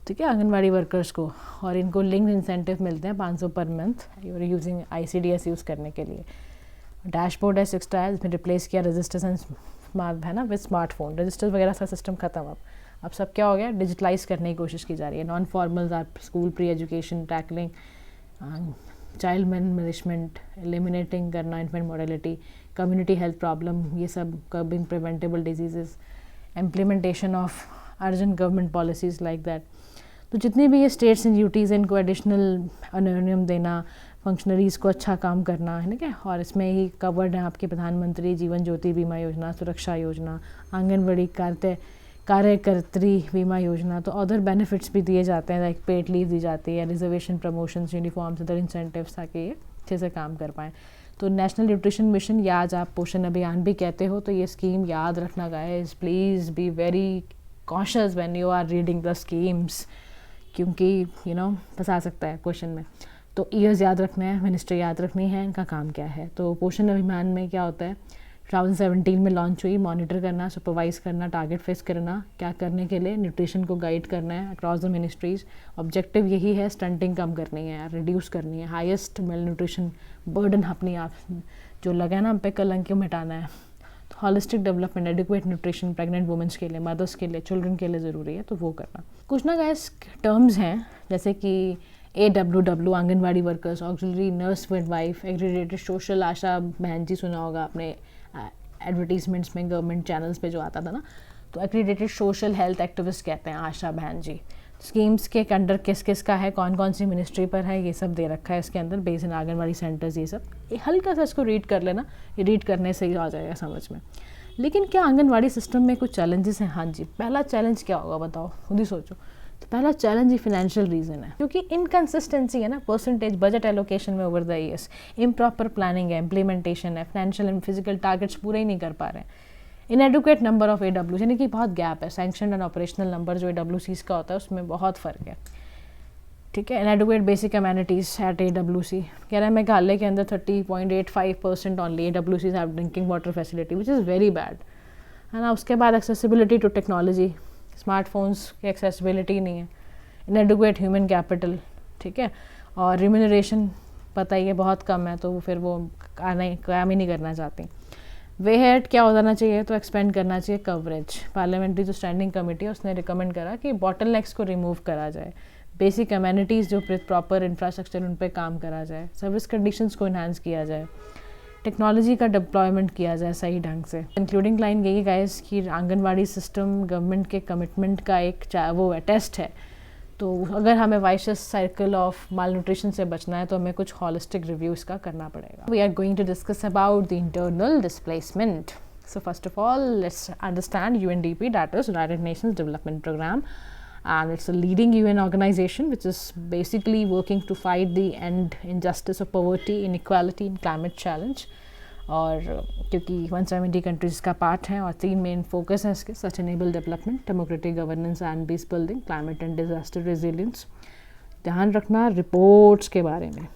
ठीक है, आंगनवाड़ी वर्कर्स को. और इनको लिंक्ड इंसेंटिव मिलते हैं 500 per month using ICDS use करने के लिए. डैशबोर्ड है 6 टायर, इसमें रिप्लेस किया रजिस्टर्स एंड स्मार्ट है ना विद स्मार्टफोन. रजिस्टर्स वगैरह का सिस्टम खत्म. अब सब क्या हो गया? डिजिटलाइज करने की कोशिश की जा रही है. नॉन फॉर्मल्स आप school pre education, tackling child management, eliminating करना infant mortality, community health problem, ये सब curbing preventable disease, implementation of urgent government policies like that. तो जितनी भी ये स्टेट्स एंड ड्यूटीज़ इनको एडिशनल अनोनियम देना, फंक्शनरीज़ को अच्छा काम करना है ना क्या. और इसमें ही कवर्ड है आपके प्रधानमंत्री जीवन ज्योति बीमा योजना, सुरक्षा योजना, आंगनवाड़ी कार्यकर्त्री बीमा योजना. तो अदर बेनिफिट्स भी दिए जाते हैं, लाइक पेड लीव दी जाती है, reservation, promotions, uniforms, other incentives ताकि ये अच्छे से काम कर पाएँ. तो नेशनल न्यूट्रिशन मिशन या आज आप पोषण अभियान भी कहते हो, तो ये स्कीम याद रखना guys. Please be very cautious when you are reading the schemes, क्योंकि फंसा सकता है क्वेश्चन में. तो ईयर्स याद रखना है, मिनिस्ट्री याद रखनी है, इनका काम क्या है. तो पोषण अभियान में क्या होता है? 2017 में लॉन्च हुई। मॉनिटर करना, सुपरवाइज करना, टारगेट फिक्स करना, क्या करने के लिए, न्यूट्रिशन को गाइड करना है अक्रॉस द मिनिस्ट्रीज़। ऑब्जेक्टिव यही है, स्टंटिंग कम करनी है, रिड्यूस करनी है, हाईएस्ट मेल न्यूट्रिशन बर्डन अपनी आप जो लगा है ना हम पे कलंक क्यों मिटाना है। तो holistic development, adequate nutrition pregnant women's के लिए, मदर्स के लिए, चिल्ड्रन के लिए ज़रूरी है, तो वो करना। कुछ ना गाइस टर्म्स हैं जैसे कि AWW anganwadi workers, auxiliary nurse midwife, accredited social, ASHA बहन जी सुना होगा आपने एडवर्टीजमेंट्स में गवर्नमेंट चैनल्स पे जो आता था ना, तो एग्रीडेटेड सोशल हेल्थ एक्टिविस्ट कहते हैं आशा बहन जी। स्कीम्स के अंडर किस किस का है, कौन कौन सी मिनिस्ट्री पर है, ये सब दे रखा है इसके अंदर, बेस इन आंगनवाड़ी सेंटर्स, ये सब हल्का सा इसको रीड कर लेना, ये रीड करने से ही आ जाएगा समझ में। लेकिन क्या आंगनवाड़ी सिस्टम में कुछ चैलेंजेस हैं? हाँ जी। पहला चैलेंज क्या होगा बताओ, खुद ही सोचो। तो पहला चैलेंज ही फाइनेंशियल रीज़न है, क्योंकि इनकन्सिस्टेंसी है ना, परसेंटेज बजट एलोकेशन में over the years, improper planning है, इम्प्लीमेंटेशन है, फाइनेंशियल एंड फिजिकल टारगेट्स पूरे ही नहीं कर पा रहे हैं। इनएडुकेट नंबर ऑफ AWC, यानी कि बहुत गैप है, सैंक्शन एंड ऑपरेशनल नंबर जो AWCs का होता है उसमें बहुत फ़र्क है, ठीक है। Inadequate basic amenities at AWC, कह रहा है मेघालय के अंदर 30.85% only AWCs have drinking water facility, which is very bad, है ना। उसके बाद एक्सेसिबिलिटी टू टेक्नोलॉजी, स्मार्टफोन्स की एक्सेसिबिलिटी नहीं है। इनएडुकेट ह्यूमन कैपिटल, ठीक है। और रिम्यूनरेशन पता ही है बहुत कम है, तो फिर वो काम ही नहीं करना चाहती। वे हेड क्या हो जाना चाहिए, तो एक्सपेंड करना चाहिए कवरेज। पार्लियामेंट्री जो स्टैंडिंग कमेटी है उसने रिकमेंड करा कि बॉटलनेक्स को रिमूव करा जाए, बेसिक अमेनिटीज़ जो प्रॉपर इंफ्रास्ट्रक्चर उन पर काम करा जाए, सर्विस कंडीशंस को इन्हांस किया जाए, टेक्नोलॉजी का डिप्लॉयमेंट किया जाए सही ढंग से। इंक्लूडिंग लाइन यही गाइस कि आंगनवाड़ी सिस्टम गवर्नमेंट के कमिटमेंट का एक वो है, टेस्ट है। तो अगर हमें वाइशियस साइकिल ऑफ माल न्यूट्रिशन से बचना है तो हमें कुछ हॉलिस्टिक रिव्यू इसका करना पड़ेगा। We are going to discuss about the internal displacement. So first of all let's understand UNDP, that is United Nations Development Program, and it's a leading UN organization which is basically working to fight the end injustice of poverty, inequality and climate challenge। और क्योंकि 170 countries का part है और 3 main focus हैं इसके, sustainable development, democratic governance and peace building, climate and disaster resilience. ध्यान रखना reports के बारे में,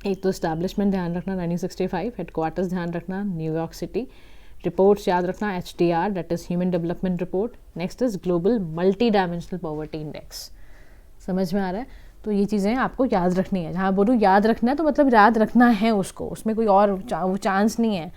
एक तो इस्टेब्लिशमेंट ध्यान रखना 1965, हेडक्वार्टर्स ध्यान रखना न्यूयॉर्क सिटी, रिपोर्ट्स याद रखना HDR, that is human development report. Next is global multi dimensional poverty index. समझ में आ रहा है? तो ये चीज़ें आपको याद रखनी है। जहाँ बोलूँ याद रखना है तो मतलब याद रखना है उसको, उसमें कोई और वो चांस नहीं है।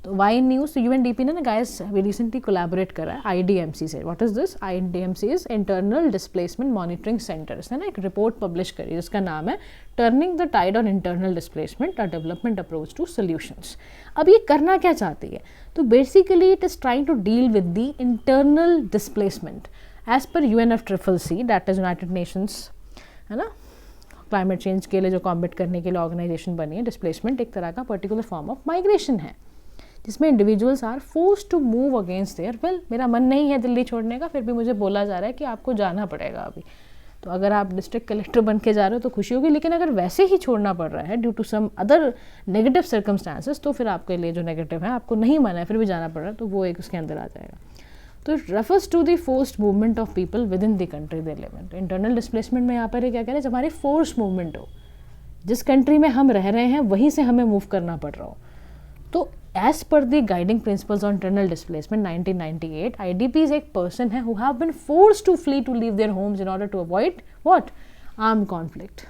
तो वाई न्यूज़, तो UNDP ने ना गाइस रिसेंटली कोलैबोरेट करा है IDMC से। What is this? IDMC is internal displacement monitoring centre. इसने ना एक रिपोर्ट पब्लिश करी जिसका नाम है turning the tide on internal displacement, a development approach to solutions. अब ये करना क्या चाहती है? तो basically it is trying to deal with the internal displacement as per UNFCCC, that is United Nations, है ना, क्लाइमेट चेंज के लिए जो कॉम्बेट करने के लिए ऑर्गेनाइजेशन बनी है। डिस्प्लेसमेंट एक तरह का पर्टिकुलर फॉर्म ऑफ माइग्रेशन है जिसमें individuals are force to move against their will. मेरा मन नहीं है दिल्ली छोड़ने का, फिर भी मुझे बोला जा रहा है कि आपको जाना पड़ेगा अभी। तो अगर आप डिस्ट्रिक्ट कलेक्टर बन के जा रहे हो तो खुशी होगी, लेकिन अगर वैसे ही छोड़ना पड़ रहा है due to some other negative circumstances, तो फिर आपके लिए जो नेगेटिव है, आपको नहीं माना है फिर भी जाना पड़ रहा है, तो वो एक उसके अंदर आ जाएगा। तो it refers to the forced movement of people within the country they live in. Internal displacement में यहाँ पर क्या कह रहे हैं, हमारी फोर्स मूवमेंट हो, जिस कंट्री में हम रह रहे हैं वहीं से हमें मूव करना पड़ रहा हो। तो as per the guiding principles on internal displacement 1998, IDPs एक पर्सन है who have been forced to flee to leave their homes in order to avoid what, arm conflict,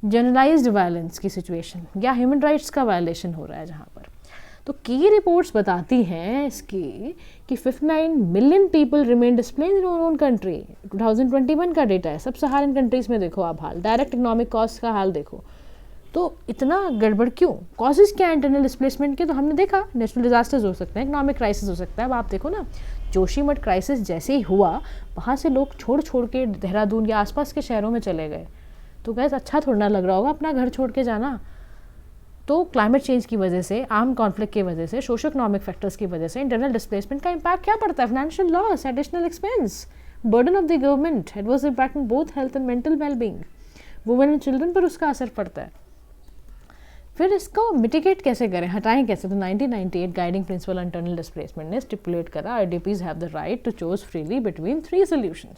generalized violence की सिचुएशन या human rights का violation हो रहा है जहाँ पर। तो की रिपोर्ट्स बताती हैं इसकी कि 59 million people remain displaced in our own country. 2021 का डेटा है। सब सहारन कंट्रीज़ में देखो आप हाल, डायरेक्ट इकोनॉमिक कॉस्ट का हाल देखो। तो इतना गड़बड़ क्यों? कॉजेज़ क्या है इंटरनल डिस्प्लेसमेंट के? तो हमने देखा नेचुरल डिजास्टर्स हो सकते हैं, इकोनॉमिक क्राइसिस हो सकता है। अब आप देखो ना, जोशीमठ क्राइसिस जैसे ही हुआ वहाँ से लोग छोड़ के देहरादून या आसपास के शहरों में चले गए। तो गैस अच्छा थोड़ा ना लग रहा होगा अपना घर छोड़ के जाना। तो क्लाइमेट चेंज की वजह से, आर्म कॉन्फ्लिक्ट की वजह से, सोशो इकोनॉमिक फैक्टर्स की वजह से इंटरनल डिस्प्लेसमेंट का इम्पैक्ट क्या पड़ता है? Financial loss, additional expense, burden of the government, adverse impact on both health and mental wellbeing, women and children पर उसका असर पड़ता है। फिर इसको मिटिगेट कैसे करें, हटाएं कैसे? तो 1998 guiding principle on internal displacement ने स्टिपुलेट करा IDPs have the right to choose freely between 3 solutions: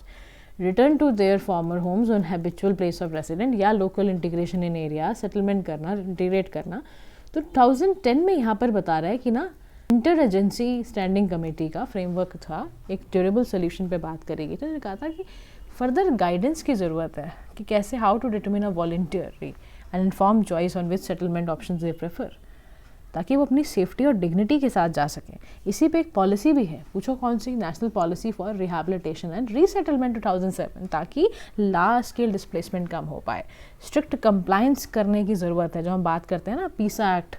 return to their former homes on habitual place of resident, या local integration in area, settlement करना, integrate करना, तो 2010 में यहाँ पर बता रहा है कि ना इंटर एजेंसी स्टैंडिंग कमेटी का फ्रेमवर्क था, एक ड्यूरेबल सोल्यूशन पे बात करेगी। तो कहा था कि फर्दर गाइडेंस की ज़रूरत है कि कैसे how to determine a voluntarily and inform choice on which settlement option they prefer, ताकि वो अपनी सेफ्टी और डिग्निटी के साथ जा सकें। इसी पे एक पॉलिसी भी है, पूछो कौन सी, national policy for rehabilitation and resettlement 2007, ताकि लार्ज स्केल डिस्प्लेसमेंट कम हो पाए। स्ट्रिक्ट कंप्लाइंस करने की ज़रूरत है। जो हम बात करते हैं ना पीसा act,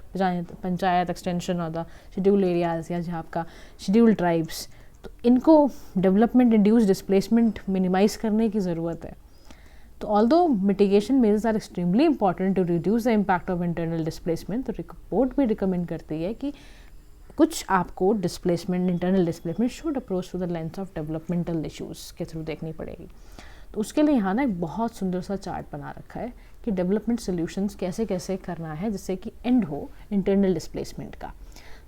panchayat extension of the scheduled areas या जहाँ आपका शेड्यूल्ड ट्राइब्स, तो इनको डेवलपमेंट इंड्यूस डिस्प्लेसमेंट मिनिमाइज़ करने की ज़रूरत है। तो although mitigation measures are extremely important to reduce the impact of internal displacement, तो रिपोर्ट भी रिकमेंड करती है कि कुछ आपको displacement, internal displacement should approach to the lens of developmental issues के थ्रू देखनी पड़ेगी। तो उसके लिए यहाँ ना एक बहुत सुंदर सा चार्ट बना रखा है कि डेवलपमेंट सोल्यूशंस कैसे कैसे करना है जिससे कि एंड हो इंटरनल डिस्प्लेसमेंट का।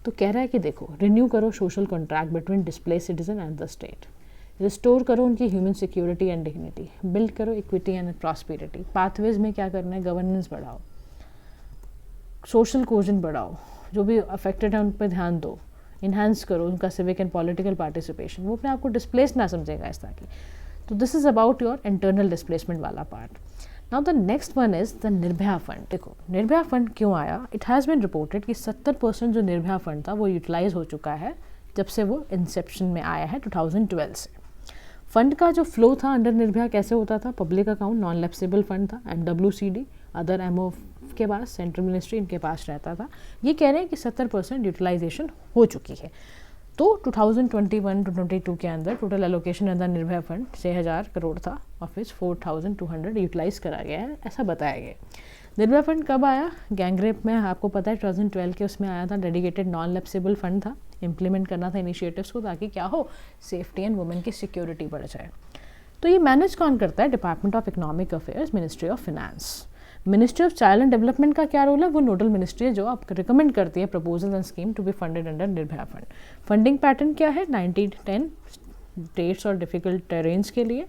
तो कह रहा है कि देखो, रिन्यू करो social contract between displace citizen and the state, restore करो उनकी human security and dignity, build करो इक्विटी एंड प्रॉस्पेरिटी। पाथवेज में क्या करना है, गवर्नेंस बढ़ाओ, सोशल कोजन बढ़ाओ, जो भी अफेक्टेड है उन पर ध्यान दो, इन्हांस करो उनका सिविक एंड पॉलिटिकल पार्टिसिपेशन, वो अपने आप को डिस्प्लेस ना समझेगा इस तरह की। तो this is about your internal displacement वाला part. Now the next one is the Nirbhaya fund. देखो निर्भया फंड क्यों आया, इट हैज़ बीन रिपोर्टेड कि 70% जो निर्भया फंड था वो यूटिलाइज हो चुका है जब से वो इंसेप्शन में आया है 2012 से। फंड का जो फ्लो था अंडर निर्भया कैसे होता था, public account non lapsable fund था, MWCD अदर एमओ के पास, सेंट्रल मिनिस्ट्री इनके पास रहता था। ये कह रहे हैं कि 70% यूटिलाइजेशन हो चुकी है। तो 2021-22 के अंदर टोटल एलोकेशन अंदर निर्भया फंड 6000 करोड़ था, ऑफिस 4200 यूटिलाइज करा गया है, ऐसा बताया गया। निर्भया फंड कब आया, गैंगरेप में आपको पता है 2012 के उसमें आया था, डेडिकेटेड नॉन लैप्सेबल फंड था, इम्प्लीमेंट करना था इनिशिएटिव्स को ताकि क्या हो, सेफ्टी एंड वुमेन की सिक्योरिटी बढ़ जाए। तो ये मैनेज कौन करता है, department of economic affairs, ministry of finance. Ministry of child and development का क्या रोल है, वो नोडल मिनिस्ट्री है जो आप रिकमेंड करती है proposal and scheme to be funded under Nirbhaya fund. Funding pattern क्या है, 90-10 स्टेट्स और डिफिकल्ट टेरेन्स के लिए,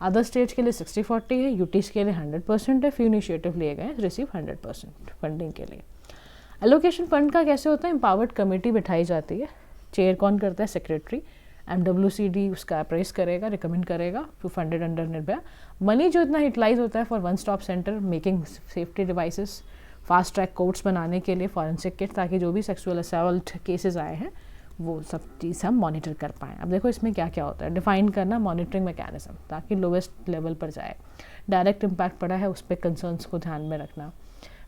अदर स्टेट्स के लिए 60-40 है, यूटीज के लिए 100% है, फ्यू इनिशिएटिव लिए गए रिसीव 100% फंडिंग के लिए। एलोकेशन फंड का कैसे होता है, एम्पावर्ड कमेटी बिठाई जाती है, चेयर कौन करता है, सेक्रेटरी, MWCD उसका अप्रेस करेगा, रिकमेंड करेगा to funded under Nirbhaya. Money जो इतना यूटिलाइज होता है for one stop centre, making safety devices, fast track courts बनाने के लिए, फॉरेंसिक किट, ताकि जो भी सेक्सुअल असॉल्ट केसेस आए हैं वो सब चीज़ हम मॉनिटर कर पाएँ। अब देखो इसमें क्या क्या होता है, डिफाइन करना मॉनिटरिंग मैकेनिज्म ताकि लोवेस्ट लेवल पर जाए, डायरेक्ट इम्पैक्ट पड़ा है उस पर कंसर्न्स को ध्यान में रखना,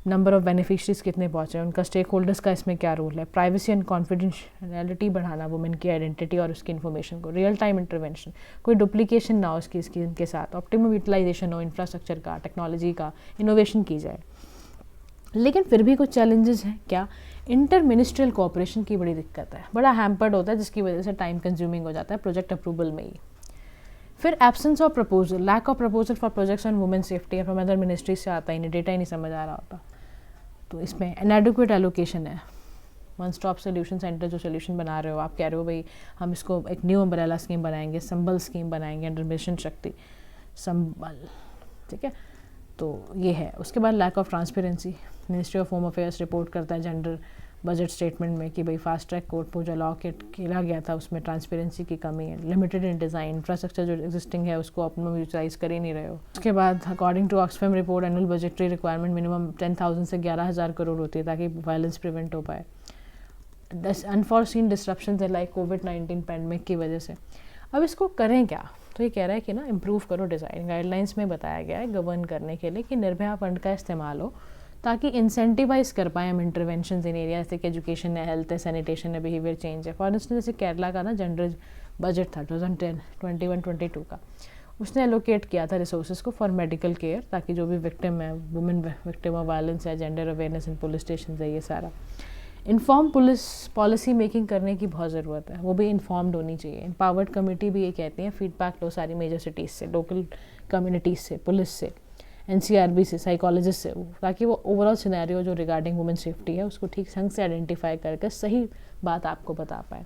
नंबर ऑफ बेनिफिशरीज कितने पहुँचे, उनका स्टेक होल्डर्स का इसमें क्या रोल है, प्राइवेसी एंड कॉन्फिडेंशियलिटी बढ़ाना, वुमेन की आइडेंटिटी और उसकी इन्फॉर्मेशन को, रियल टाइम इंटरवेंशन, कोई डुप्लीकेशन ना हो उसकी इनके साथ, ऑप्टिमम यूटिलाइजेशन हो इंफ्रास्ट्रक्चर का, टेक्नोलॉजी का, इनोवेशन की जाए। लेकिन फिर भी कुछ चैलेंजेस हैं, क्या, इंटर मिनिस्ट्रियल कोऑपरेशन की बड़ी दिक्कत है, बड़ा हैम्पर्ड होता है जिसकी वजह से टाइम कंज्यूमिंग हो जाता है प्रोजेक्ट अप्रूवल में ही। फिर absence of proposal, lack of proposal for projects on women safety from other ministry से आता ही नहीं, डेटा ही नहीं समझ आ रहा होता। तो इसमें इनएडिक्वेट एलोकेशन है, वन स्टॉप सोल्यूशन सेंटर जो सोल्यूशन बना रहे हो, आप कह रहे हो भाई हम इसको एक न्यू अम्ब्रेला स्कीम बनाएंगे, संबल स्कीम बनाएंगे अंडर मिशन शक्ति, संबल, ठीक है। तो ये है। उसके बाद lack of transparency, ministry of home affairs report करता है जेंडर बजट स्टेटमेंट में कि भाई फास्ट ट्रैक कोर्ट पर जो लॉ खेला गया था उसमें ट्रांसपेरेंसी की कमी है, लिमिटेड इन डिज़ाइन, इंफ्रास्ट्रक्चर जो एग्जिस्टिंग है उसको अपना यूटिलाइज कर ही नहीं रहे हो। उसके बाद according to Oxfam report annual budgetary requirement minimum 10,000 से 11,000 करोड़ होती है ताकि वायलेंस प्रिवेंट हो पाए। अनफॉरसीन डिस्ट्रप्शन है लाइक कोविड-19 पैंडमिक की वजह से। अब इसको करें क्या, तो ये कह रहा है कि ना इम्प्रूव करो डिज़ाइन, गाइडलाइंस में बताया गया है गवर्न करने के लिए कि निर्भया फंड का इस्तेमाल हो ताकि इंसेंटिवाइज कर पाएँ हम इंटरवेंशन इन एरिया जैसे कि एजुकेशन है, हेल्थ है, सैनिटेशन है, बिहेवियर चेंज है। फॉर इंस्टेंस जैसे केरला का ना जेंडर बजट था 2021-22 का, उसने एलोकेट किया था रिसोर्सेज को फॉर मेडिकल केयर ताकि जो भी विक्टिम है, वुमेन विक्टिम ऑफ वायलेंस है, gender awareness in police station है, ये सारा इन्फॉर्म पुलिस पॉलिसी मेकिंग करने की बहुत ज़रूरत है, वो भी इन्फॉर्म्ड होनी चाहिए। एम्पावर्ड कमेटी भी ये कहती हैं फीडबैक लो सारी मेजर सिटीज़ से, लोकल कम्युनिटीज़ से, पुलिस से, NCRB से, साइकोलॉजिस्ट से, ताकि वो ओवरऑल सिनेरियो जो रिगार्डिंग वुमेन सेफ्टी है उसको ठीक ढंग से आइडेंटिफाई करके सही बात आपको बता पाए।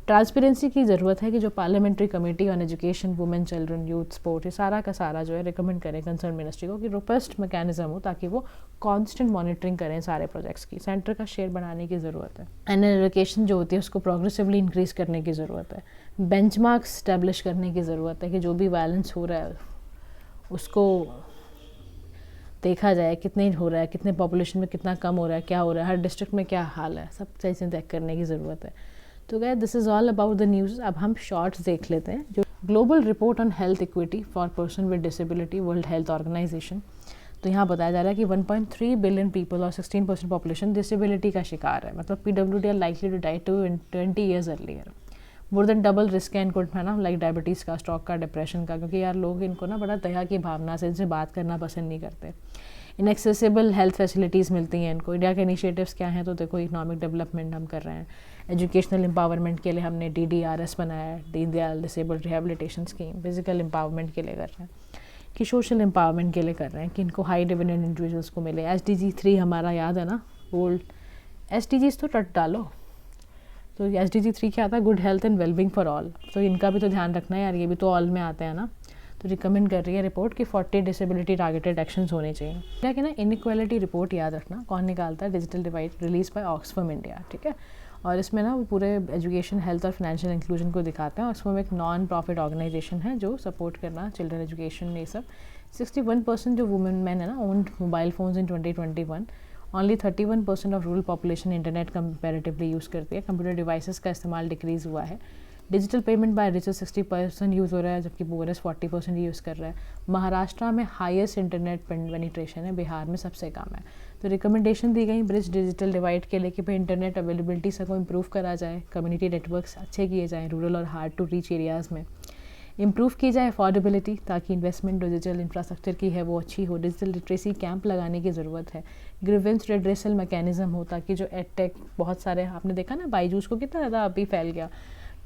ट्रांसपेरेंसी की ज़रूरत है कि जो parliamentary committee on education, women, children, youth, sport, ये सारा का सारा जो है रिकमेंड करें कंसर्न मिनिस्ट्री को कि रोबस्ट मैकेनिज्म हो ताकि वो कांस्टेंट मॉनिटरिंग करें सारे प्रोजेक्ट्स की। सेंटर का शेयर बढ़ाने की ज़रूरत है। एनुअल एलोकेशन जो होती है उसको प्रोग्रेसिवली इंक्रीज़ करने की ज़रूरत है। बेंचमार्क्स स्टैब्लिश करने की ज़रूरत है कि जो भी वायलेंस हो रहा है उसको देखा जाए कितने हो रहा है, कितने पॉपुलेशन में कितना कम हो रहा है, क्या हो रहा है, हर डिस्ट्रिक्ट में क्या हाल है, सब चीज़ें चेक करने की ज़रूरत है। तो guys this is all about the news. अब हम शॉर्ट्स देख लेते हैं। जो global report on health equity for person with disability, world health organization, तो यहाँ बताया जा रहा है कि 1.3 बिलियन पीपल और 16% पॉपुलेशन डिसेबिलिटी का शिकार है। मतलब PWD are likely to die 20 years earlier. More than double risk है इनको, है ना, लाइक डायबिटीज़ का, स्ट्रोक का, डिप्रेशन का, क्योंकि यार लोग इनको ना बड़ा दया की भावना से इनसे बात करना पसंद नहीं करते। इनएक्सेसिबल हेल्थ फैसिलिटीज़ मिलती हैं इनको। इंडिया के इनिशिएटिव्स क्या हैं, तो देखो इकोनॉमिक डेवलपमेंट हम कर रहे हैं, एजुकेशनल एम्पावरमेंट के लिए हमने DDRS बनाया है, Deendayal disabled rehabilitation scheme, physical empowerment के लिए कर रहे हैं, कि सोशल एम्पावरमेंट के लिए कर रहे हैं कि इनको हाई डिविडेंड इंडिविजुअल्स को मिले। SDG 3 हमारा याद है ना, गोल्ड SDGs तो टट डालो। तो SDG 3 क्या आता है, good health and wellbeing for all. तो इनका भी तो ध्यान रखना है यार, ये भी तो ऑल में आते हैं ना। तो रिकमेंड कर रही है रिपोर्ट कि 40 डिसेबिलिटी टारगेटेड एक्शंस होने चाहिए। क्या कि ना, इनइक्वालिटी रिपोर्ट याद रखना कौन निकालता है, digital divide, release by Oxfam India, ठीक है। और इसमें ना वो पूरे एजुकेशन, हेल्थ और फाइनेंशियल इंक्लूजन को दिखाते हैं। और उसमें एक नॉन प्रॉफिट ऑर्गेनाइजेशन है जो सपोर्ट करना चिल्ड्रन एजुकेशन, ये सब। 61% जो वुमेन मैन है ना owned mobile phones in 2021। Only 31% of rural population internet comparatively use करती है। कंप्यूटर डिवाइसेस का इस्तेमाल डिक्रीज़ हुआ है। Digital payment by reaches 60% use हो रहा है, जबकि पुअरेस्ट 40% यूज़ कर रहा है। महाराष्ट्र में हाईएस्ट इंटरनेट पेनिट्रेशन है, बिहार में सबसे कम है। तो रिकमेंडेशन दी गई ब्रिज डिजिटल डिवाइड के लिए कि भाई इंटरनेट अवेलेबिलिटी सबको इम्प्रूव करा जाए, कम्युनिटी नेटवर्क्स अच्छे किए जाएँ रूरल और हार्ड टू रीच एरियाज़ में, इम्प्रूव की जाए अफोर्डेबिलिटी ताकि इन्वेस्टमेंट डिजिटल इंफ्रास्ट्रक्चर की है वो अच्छी हो। डिजिटल लिटरेसी कैंप लगाने की ज़रूरत है। ग्रीवेंस रेड्रेसल मैकेनिज्म हो ताकि जो एडटेक बहुत सारे, आपने देखा ना बाईजूस को कितना ज़्यादा अभी फैल गया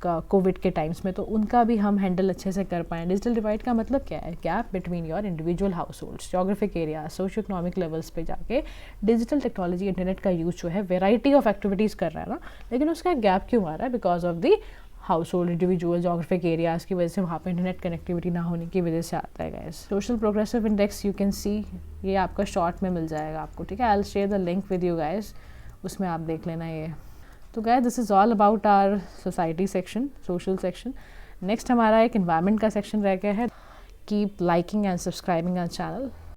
कोविड के टाइम्स में, तो उनका भी हम हैंडल अच्छे से कर पाएँ। डिजिटल डिवाइड का मतलब क्या है, gap between your individual house holds, geographic area, socio economic levels पे जाके डिजिटल टेक्नोलॉजी, इंटरनेट का यूज़ जो है वेराइटी ऑफ एक्टिविटीज़ कर रहा है ना, लेकिन उसका गैप क्यों आ रहा है, because of the house hold, individual, geographic areas की वजह से, वहाँ पे इंटरनेट कनेक्टिविटी ना होने की वजह से आता है guys. Social progressive index you can see, ये आपका शॉर्ट में मिल जाएगा आपको, ठीक है। I will share the link with you guys, उसमें आप देख लेना ये। तो guys this is all about our society section, social section. Next हमारा एक एनवायरनमेंट का सेक्शन रह गया है। Keep liking and subscribing our channel.